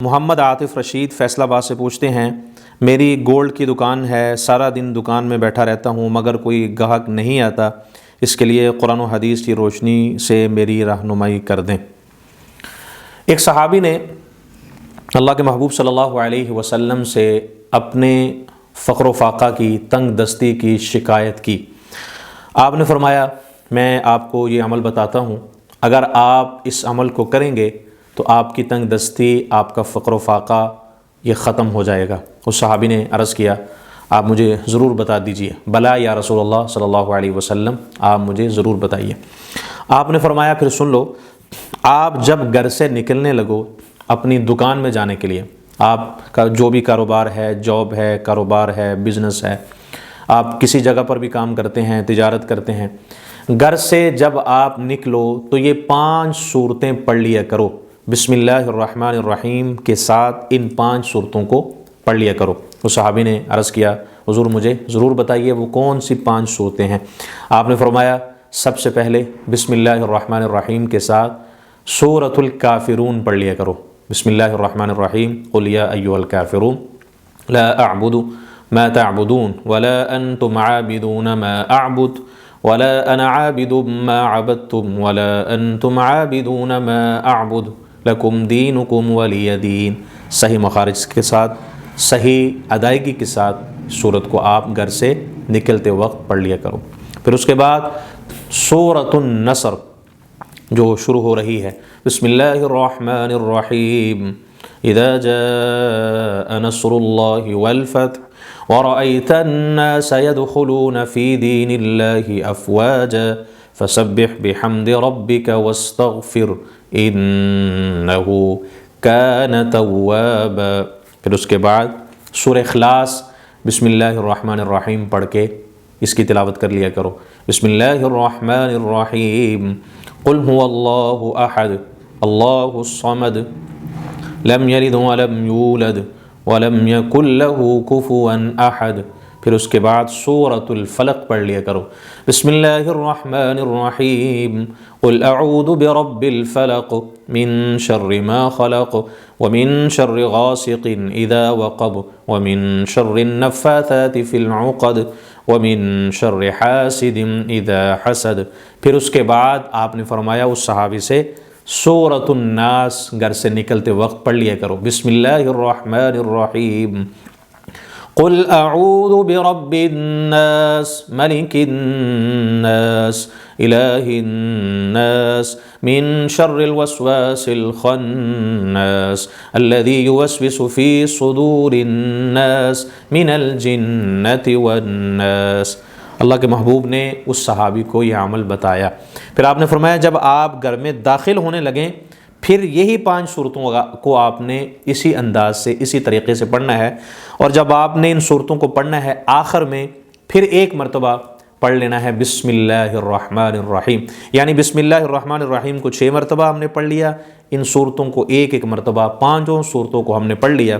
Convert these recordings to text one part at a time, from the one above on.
محمد عاطف رشید فیصل آباد سے پوچھتے ہیں، میری گولڈ کی دکان ہے، سارا دن دکان میں بیٹھا رہتا ہوں مگر کوئی گاہک نہیں آتا، اس کے لیے قرآن و حدیث کی روشنی سے میری رہنمائی کر دیں۔ ایک صحابی نے اللہ کے محبوب صلی اللہ علیہ وسلم سے اپنے فقر و فاقہ کی، تنگ دستی کی شکایت کی۔ آپ نے فرمایا، میں آپ کو یہ عمل بتاتا ہوں، اگر آپ اس عمل کو کریں گے تو آپ کی تنگ دستی، آپ کا فقر و فاقہ یہ ختم ہو جائے گا۔ اس صحابی نے عرض کیا، آپ مجھے ضرور بتا دیجئے۔ بلا یا رسول اللہ صلی اللہ علیہ وسلم، آپ مجھے ضرور بتائیے۔ آپ نے فرمایا، پھر سن لو، آپ جب گھر سے نکلنے لگو اپنی دکان میں جانے کے لیے، آپ کا جو بھی کاروبار ہے، جاب ہے، کاروبار ہے، بزنس ہے، آپ کسی جگہ پر بھی کام کرتے ہیں، تجارت کرتے ہیں، گھر سے جب آپ نکلو تو یہ 5 صورتیں پڑھ لیا کرو۔ بسم اللہ الرحمن الرحیم کے ساتھ ان 5 صورتوں کو پڑھ لیا کرو۔ اس صحابی نے عرض کیا، حضور مجھے ضرور بتائیے وہ کون سی 5 صورتیں ہیں۔ آپ نے فرمایا، سب سے پہلے بسم اللہ الرحمن الرحیم کے ساتھ سورۃ الکافرون پڑھ لیا کرو۔ بسم اللہ الرحمن الرحیم، قل یا ایھا الکافرون لا اعبد ما تعبدون ولا انتم عابدون ما اعبد ولا انا عابد ما عبدتم ولا انتم عابدون ما اعبد لکم دینکم ولی دین۔ صحیح مخارج کے ساتھ، صحیح ادائیگی کے ساتھ سورت کو آپ گھر سے نکلتے وقت پڑھ لیا کرو۔ پھر اس کے بعد سورۃ النصر جو شروع ہو رہی ہے، بسم اللہ الرحمن الرحیم، اذا جاء نصر اللہ والفتح ورأيت الناس يدخلون في دين الله أفواجا فسبح بحمد ربك واستغفر انه كان توابا۔ پھر اس کے بعد سورہ اخلاص بسم اللہ الرحمن الرحیم پڑھ کے اس کی تلاوت کر لیا کرو۔ بسم اللہ الرحمن الرحیم، قل هو اللہ احد اللہ الصمد لم یلد ولم یولد ولم یکن له کفوا احد۔ پھر اس کے بعد سورۃ الفلق پڑھ لیا کرو۔ بسم اللہ الرحمن الرحیم، قل اعوذ برب الفلق من شر ما خلق ومن شر غاسق اذا وقب ومن شر النفاثات في العقد ومن شر حاسد اذا حسد۔ پھر اس کے بعد آپ نے فرمایا اس صحابی سے سورۃ الناس گھر سے نکلتے وقت پڑھ لیا کرو۔ بسم اللہ الرحمن الرحیم، قل اعوذ برب الناس ملک الناس الہ الناس من شر الوسواس الخناس الذي يوسوس في صدور الناس من الجنة والناس۔ اللہ کے محبوب نے اس صحابی کو یہ عمل بتایا۔ پھر آپ نے فرمایا، جب آپ گھر میں داخل ہونے لگیں پھر یہی 5 صورتوں کو آپ نے اسی انداز سے، اسی طریقے سے پڑھنا ہے، اور جب آپ نے ان صورتوں کو پڑھنا ہے آخر میں پھر ایک مرتبہ پڑھ لینا ہے بسم اللہ الرحمن الرحیم، یعنی بسم اللہ الرحمن الرحیم کو 6 مرتبہ ہم نے پڑھ لیا، ان صورتوں کو ایک مرتبہ، 5 صورتوں کو ہم نے پڑھ لیا۔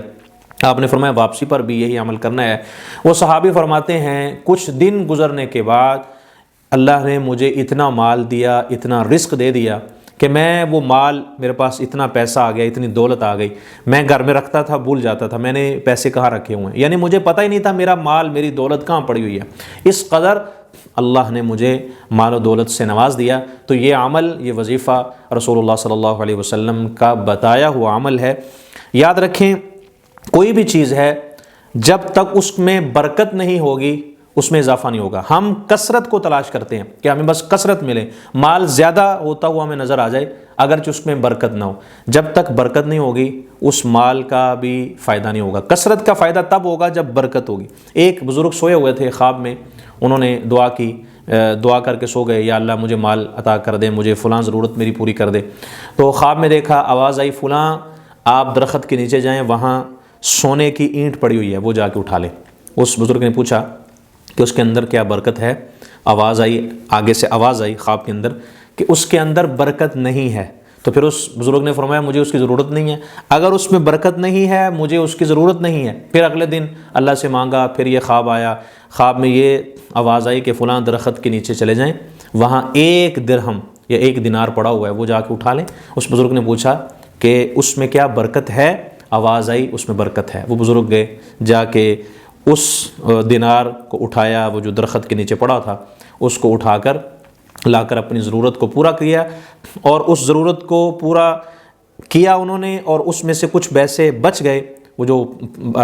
آپ نے فرمایا واپسی پر بھی یہی عمل کرنا ہے۔ وہ صحابی فرماتے ہیں، کچھ دن گزرنے کے بعد اللہ نے مجھے اتنا مال دیا، اتنا رزق دے دیا کہ میں وہ مال، میرے پاس اتنا پیسہ آ گیا، اتنی دولت آ گئی، میں گھر میں رکھتا تھا بھول جاتا تھا میں نے پیسے کہاں رکھے ہوئے ہیں، یعنی مجھے پتہ ہی نہیں تھا میرا مال، میری دولت کہاں پڑی ہوئی ہے۔ اس قدر اللہ نے مجھے مال و دولت سے نواز دیا۔ تو یہ عمل، یہ وظیفہ رسول اللہ صلی اللہ علیہ وسلم کا بتایا ہوا عمل ہے۔ یاد رکھیں، کوئی بھی چیز ہے جب تک اس میں برکت نہیں ہوگی اس میں اضافہ نہیں ہوگا۔ ہم کثرت کو تلاش کرتے ہیں کہ ہمیں بس کثرت ملے، مال زیادہ ہوتا ہوا ہمیں نظر آ جائے اگرچہ اس میں برکت نہ ہو۔ جب تک برکت نہیں ہوگی اس مال کا بھی فائدہ نہیں ہوگا۔ کثرت کا فائدہ تب ہوگا جب برکت ہوگی۔ ایک بزرگ سوئے ہوئے تھے خواب میں، انہوں نے دعا کی، دعا کر کے سو گئے، یا اللہ مجھے مال عطا کر دے، مجھے فلاں ضرورت میری پوری کر دے۔ تو خواب میں دیکھا، آواز آئی، فلاں آپ درخت کے نیچے جائیں، وہاں سونے کی اینٹ پڑی ہوئی ہے، وہ جا کے اٹھا لیں۔ اس بزرگ نے پوچھا کہ اس کے اندر کیا برکت ہے؟ آواز آئی، آگے سے آواز آئی خواب کے اندر کہ اس کے اندر برکت نہیں ہے۔ تو پھر اس بزرگ نے فرمایا مجھے اس کی ضرورت نہیں ہے، اگر اس میں برکت نہیں ہے مجھے اس کی ضرورت نہیں ہے۔ پھر اگلے دن اللہ سے مانگا، پھر یہ خواب آیا، خواب میں یہ آواز آئی کہ فلاں درخت کے نیچے چلے جائیں، وہاں 1 درہم یا 1 دینار پڑا ہوا ہے، وہ جا کے اٹھا لیں۔ اس بزرگ نے پوچھا کہ اس میں کیا برکت ہے؟ آواز آئی اس میں برکت ہے۔ وہ بزرگ گئے، جا کے اس دینار کو اٹھایا، وہ جو درخت کے نیچے پڑا تھا اس کو اٹھا کر لا کر اپنی ضرورت کو پورا کیا، اور اس ضرورت کو پورا کیا انہوں نے، اور اس میں سے کچھ پیسے بچ گئے، وہ جو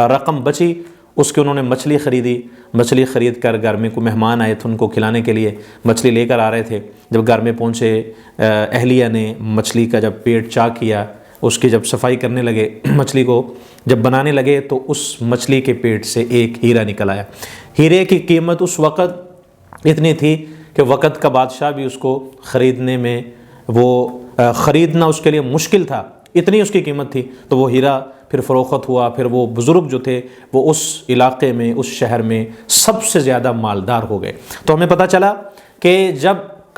رقم بچی اس کی انہوں نے مچھلی خریدی۔ مچھلی خرید کر گھر میں کوئی مہمان آئے تھے ان کو کھلانے کے لیے مچھلی لے کر آ رہے تھے، جب گھر میں پہنچے اہلیہ نے مچھلی کا جب پیٹ چاک کیا، اس کی جب صفائی کرنے لگے، مچھلی کو جب بنانے لگے تو اس مچھلی کے پیٹ سے ایک ہیرا نکل آیا۔ ہیرے کی قیمت اس وقت اتنی تھی کہ وقت کا بادشاہ بھی اس کو خریدنے میں خریدنا اس کے لیے مشکل تھا، اتنی اس کی قیمت تھی۔ تو وہ ہیرا پھر فروخت ہوا، پھر وہ بزرگ جو تھے وہ اس علاقے میں، اس شہر میں سب سے زیادہ مالدار ہو گئے۔ تو ہمیں پتہ چلا کہ جب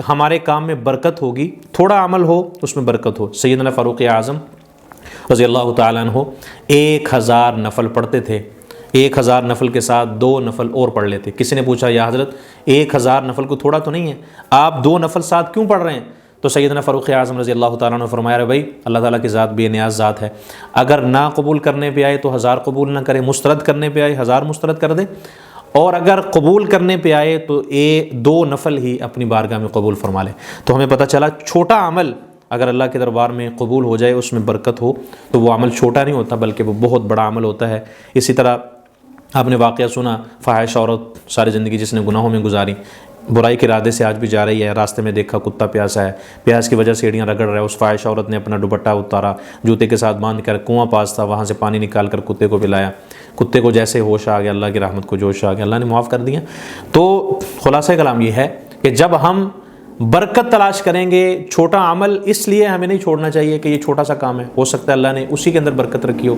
ہمارے کام میں برکت ہوگی، تھوڑا عمل ہو اس میں برکت ہو۔ سیدنا فاروق اعظم رضی اللہ تعالیٰ عنہ 1000 نفل پڑھتے تھے، 1000 نفل کے ساتھ 2 نفل اور پڑھ لیتے۔ کسی نے پوچھا یا حضرت 1000 نفل کو تھوڑا تو نہیں ہے، آپ 2 نفل ساتھ کیوں پڑھ رہے ہیں؟ تو سیدنا فاروق اعظم رضی اللہ تعالیٰ عنہ نے فرمایا، رہے بھائی اللہ تعالیٰ کی ذات بے نیاز ذات ہے، اگر نہ قبول کرنے پہ آئے تو 1000 قبول نہ کرے، مسترد کرنے پہ آئے 1000 مسترد کر دے، اور اگر قبول کرنے پہ آئے تو 2 نفل ہی اپنی بارگاہ میں قبول فرما لے۔ تو ہمیں پتہ چلا چھوٹا عمل اگر اللہ کے دربار میں قبول ہو جائے، اس میں برکت ہو، تو وہ عمل چھوٹا نہیں ہوتا بلکہ وہ بہت بڑا عمل ہوتا ہے۔ اسی طرح آپ نے واقعہ سنا، فاحش عورت ساری زندگی جس نے گناہوں میں گزاری، برائی کے ارادے سے آج بھی جا رہی ہے، راستے میں دیکھا کتا پیاسا ہے، پیاس کی وجہ سے ایڑیاں رگڑ رہا ہے، اس فاحش عورت نے اپنا دوپٹہ اتارا، جوتے کے ساتھ باندھ کر کنواں پاس تھا وہاں سے پانی نکال کر کتے کو پلایا، کتے کو جیسے ہوش آ گیا، اللہ کی رحمت کو جوش آ گیا، اللہ نے معاف کر دیا۔ تو خلاصہ کلام یہ ہے کہ جب ہم برکت تلاش کریں گے، چھوٹا عمل اس لیے ہمیں نہیں چھوڑنا چاہیے کہ یہ چھوٹا سا کام ہے، ہو سکتا ہے اللہ نے اسی کے اندر برکت رکھی ہو،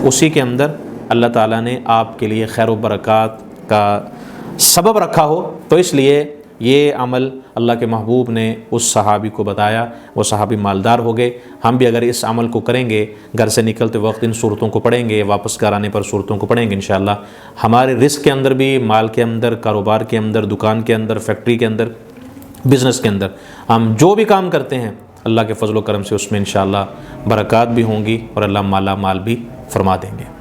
اسی کے اندر اللہ تعالیٰ نے آپ کے لیے خیر و برکات کا سبب رکھا ہو، تو اس لیے یہ عمل اللہ کے محبوب نے اس صحابی کو بتایا، وہ صحابی مالدار ہو گئے۔ ہم بھی اگر اس عمل کو کریں گے، گھر سے نکلتے وقت ان صورتوں کو پڑھیں گے، واپس گھر آنے پر صورتوں کو پڑھیں گے، انشاءاللہ ہمارے رزق کے اندر بھی، مال کے اندر، کاروبار کے اندر، دکان کے اندر، فیکٹری کے اندر، بزنس کے اندر، ہم جو بھی کام کرتے ہیں اللہ کے فضل و کرم سے اس میں انشاءاللہ برکات بھی ہوں گی اور اللہ مالا مال بھی فرما دیں گے۔